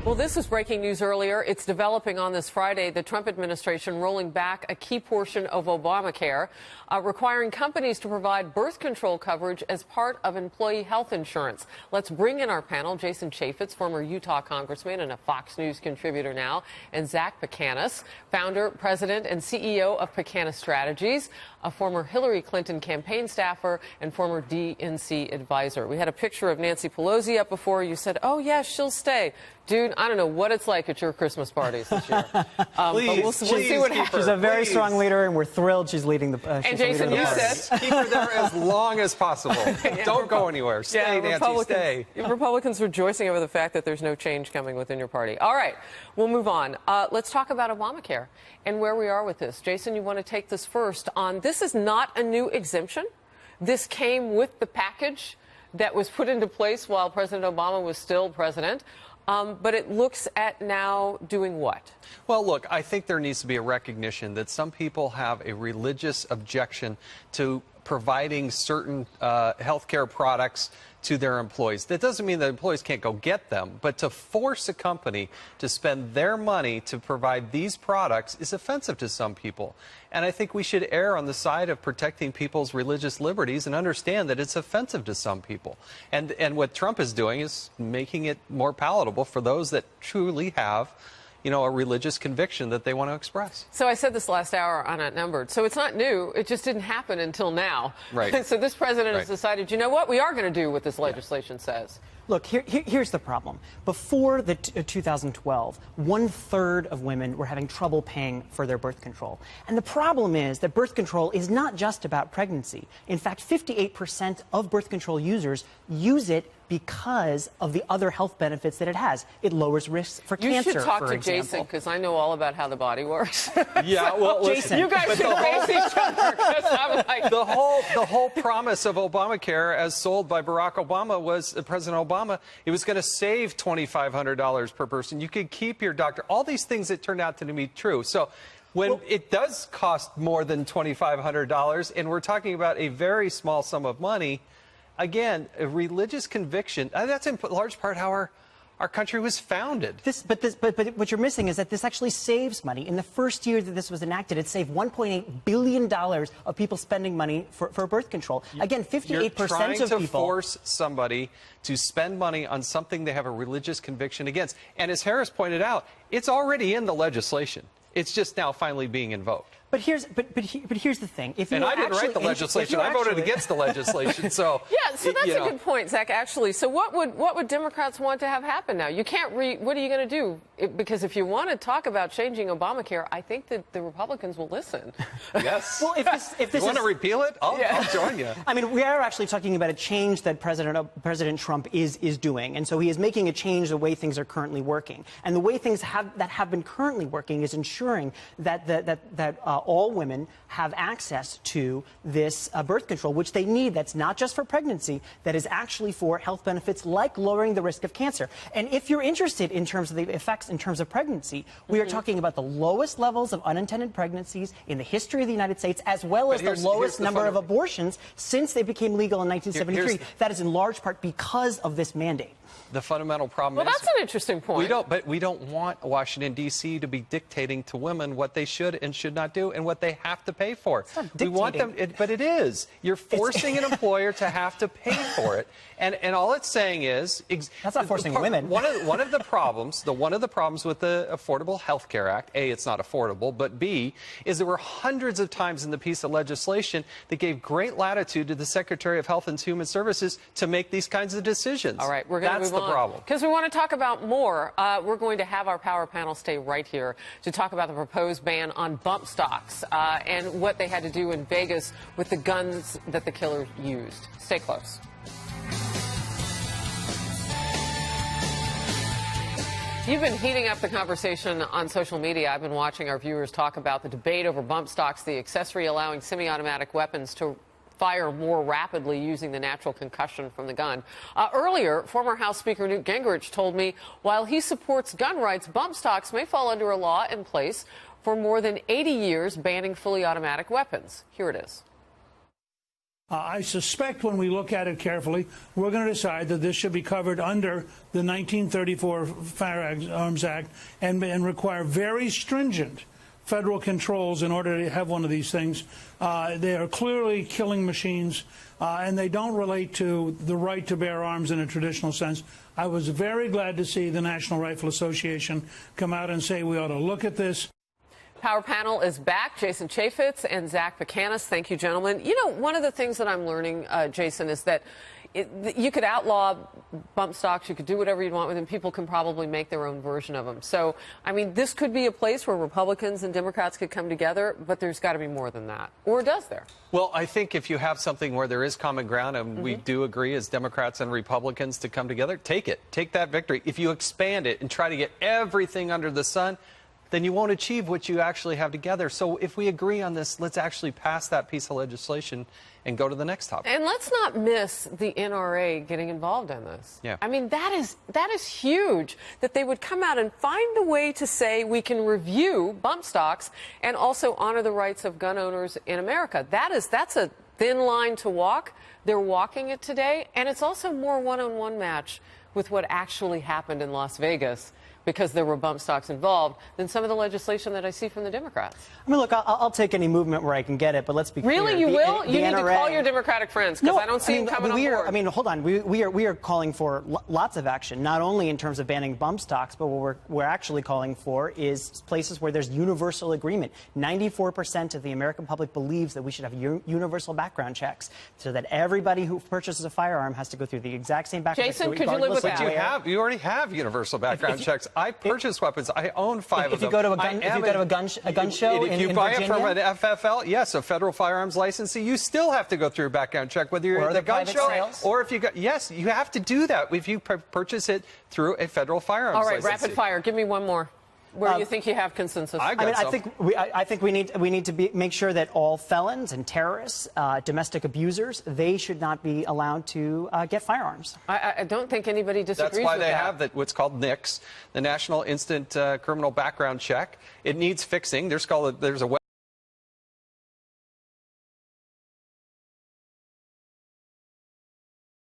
Well, this was breaking news earlier. It's developing on this Friday. The Trump administration rolling back a key portion of Obamacare, requiring companies to provide birth control coverage as part of employee health insurance. Let's bring in our panel, Jason Chaffetz, former Utah congressman and a Fox News contributor now, and Zach PETKANAS, founder, president, and CEO of PETKANAS Strategies, a former Hillary Clinton campaign staffer and former DNC advisor. We had a picture of Nancy Pelosi up before. You said, oh, yeah, she'll stay. Dude, I don't know what it's like at your Christmas parties this year. But we'll see what happens. She's a very strong leader, and we're thrilled she's leading the And Jason, you said keep her there as long as possible. Don't go anywhere. Stay, Nancy, stay. Republicans rejoicing over the fact that there's no change coming within your party. All right, we'll move on. Let's talk about Obamacare and where we are with this. Jason, you want to take this first on this is not a new exemption. This came with the package that was put into place while President Obama was still president. But it looks at now doing what? Well, look, I think there needs to be a recognition that some people have a religious objection to providing certain health care products to their employees. That doesn't mean that employees can't go get them, but to force a company to spend their money to provide these products is offensive to some people. And I think we should err on the side of protecting people's religious liberties and understand that it's offensive to some people. And what Trump is doing is making it more palatable for those that truly have, you know, a religious conviction that they want to express. So I said this last hour on Outnumbered. So it's not new. It just didn't happen until now. Right. So this president has decided, you know what? We are going to do what this legislation says. Look, here's the problem. Before the 2012, 1/3 of women were having trouble paying for their birth control. And the problem is that birth control is not just about pregnancy. In fact, 58% of birth control users use it because of the other health benefits that it has. It lowers risks for cancer, You should talk for to example. Jason, because I know all about how the body works. Yeah, well, Jason, you guys should face each other. 'Cause I'm like, the whole promise of Obamacare, as sold by Barack Obama, was President Obama. It was going to save $2,500 per person. You could keep your doctor. All these things that turned out to be true. So when it does cost more than $2,500, and we're talking about a very small sum of money, again, a religious conviction. That's in large part how our country was founded. But what you're missing is that this actually saves money. In the first year that this was enacted, it saved $1.8 billion of people spending money for birth control. Again, 58% You're trying of to people force somebody to spend money on something they have a religious conviction against. And as Harris pointed out, it's already in the legislation. It's just now finally being invoked. But here's the thing. If you and I didn't write the legislation. I voted against the legislation. So yeah, so that's a good point, Zach. Actually, so what would Democrats want to have happen now? You can't what are you going to do? Because if you want to talk about changing Obamacare, I think that the Republicans will listen. Yes. Well, if this you want to repeal it, I'll join you. I mean, we are actually talking about a change that President Trump is doing, and so he is making a change the way things are currently working. And the way things have been currently working is ensuring that all women have access to this birth control, which they need. That's not just for pregnancy. That is actually for health benefits like lowering the risk of cancer. And if you're interested in terms of the effects in terms of pregnancy, we are talking about the lowest levels of unintended pregnancies in the history of the United States, as well as the lowest number of abortions since they became legal in 1973. That is in large part because of this mandate. The fundamental problem is... Well, that's an interesting point. We don't want Washington, D.C. to be dictating to women what they should and should not do and what they have to pay for. It's not we want them, but it is. You're forcing an employer to have to pay for it. And all it's saying is... That's not forcing women. One of the problems with the Affordable Health Care Act, A, it's not affordable, but B, is there were hundreds of times in the piece of legislation that gave great latitude to the Secretary of Health and Human Services to make these kinds of decisions. All right, we're going to move on. That's the problem. Because we want to talk about more. We're going to have our power panel stay right here to talk about the proposed ban on bump stocks and what they had to do in Vegas with the guns that the killer used. Stay close. You've been heating up the conversation on social media. I've been watching our viewers talk about the debate over bump stocks, the accessory allowing semi-automatic weapons to fire more rapidly using the natural concussion from the gun. Earlier, former House Speaker Newt Gingrich told me while he supports gun rights, bump stocks may fall under a law in place for more than 80 years banning fully automatic weapons. Here it is. I suspect when we look at it carefully, we're going to decide that this should be covered under the 1934 Firearms Act and require very stringent federal controls in order to have one of these things. They are clearly killing machines, and they don't relate to the right to bear arms in a traditional sense. I was very glad to see the National Rifle Association come out and say we ought to look at this. Power Panel is back. Jason Chaffetz and Zach PETKANAS. Thank you, gentlemen. You know, one of the things that I'm learning, Jason, is that you could outlaw bump stocks. You could do whatever you want with them. People can probably make their own version of them. So, I mean, this could be a place where Republicans and Democrats could come together, but there's got to be more than that. Or does there? Well, I think if you have something where there is common ground, and we do agree as Democrats and Republicans to come together, take it. Take that victory. If you expand it and try to get everything under the sun, then you won't achieve what you actually have together. So if we agree on this, let's actually pass that piece of legislation and go to the next topic. And let's not miss the NRA getting involved in this. Yeah. I mean, that is huge, that they would come out and find a way to say we can review bump stocks and also honor the rights of gun owners in America. That's a thin line to walk. They're walking it today, and it's also more one-on-one match with what actually happened in Las Vegas, because there were bump stocks involved, than some of the legislation that I see from the Democrats. I mean, look, I'll take any movement where I can get it, but let's be clear. Really, you will? You need NRA, to call your Democratic friends, because I don't see them coming on board. I mean, hold on. We are calling for lots of action, not only in terms of banning bump stocks, but what we're actually calling for is places where there's universal agreement. 94% of the American public believes that we should have universal background checks, so that everybody who purchases a firearm has to go through the exact same background check. Jason, could you live with that? You already have universal background checks. I purchase weapons. I own 5 of them. If you go to a gun show if you buy it from an FFL, yes, a federal firearms licensee, you still have to go through a background check, whether you're at the gun show or if you got. Yes, you have to do that if you purchase it through a federal firearms licensee. All right, rapid fire. Give me one more. Where you think you have consensus? I think we need to make sure that all felons and terrorists, domestic abusers, they should not be allowed to get firearms. I don't think anybody disagrees with that. That's why they have what's called NICS, the National Instant Criminal Background Check. It needs fixing. There's a